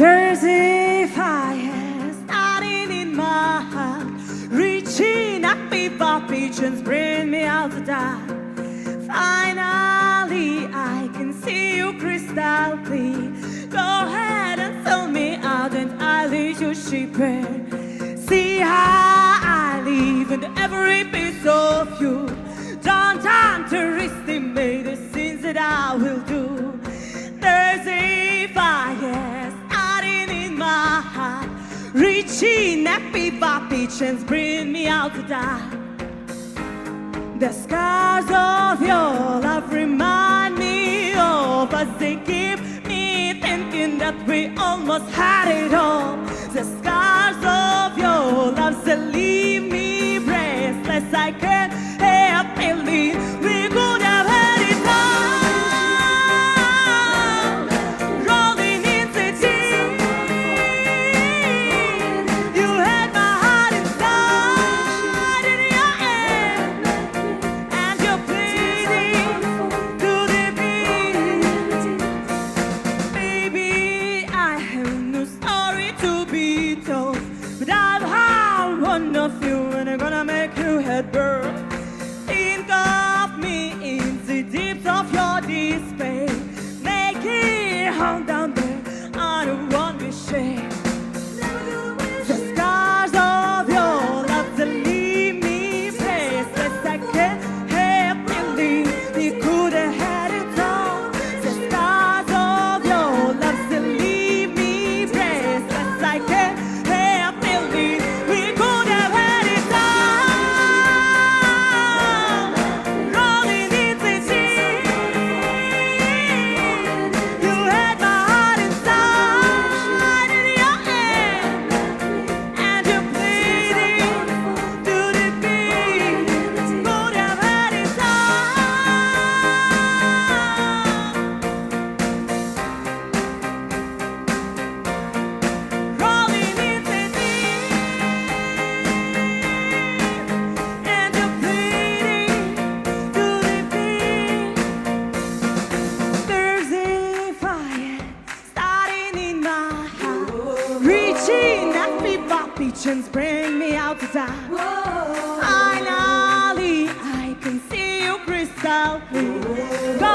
There's a fire starting in my heart, reaching up before pigeons bring me out to die. Finally, I can see you crystal clear. Go ahead and sell me out and I'll lead you shepherd. See how I live in every piece of you. Don't underestimate the sins that I will do. There's a fire starting in my heart, reaching up before pigeons bring me out to die. The scars of your love remind me of as they keep me thinking that we almost had it all. The scars of your love that leave me breathless. I can't help feeling we could have had it all. Rolling into deep, you had my heart inside in your hand, and you're bleeding to the beat. Baby, I have no story to be told, but I've had one of you and I'm gonna make you head burn. Think of me in the depths of your despair. Make it home down there, I don't want to share. The scars of your love that leave me faceless. I can't help feeling we could have had it all. The scars of your love that leave me breathless. I can't help feeling we could have had it all. Rolling into deep, you had my heart inside in your hand, and you're bleeding to the beat. Could have had it all. Rolling into deep, and you're bleeding to the beat. There's a fire starting in my heart, reaching up before pigeons bring me out to die. Finally, I can see you crystal clear. Go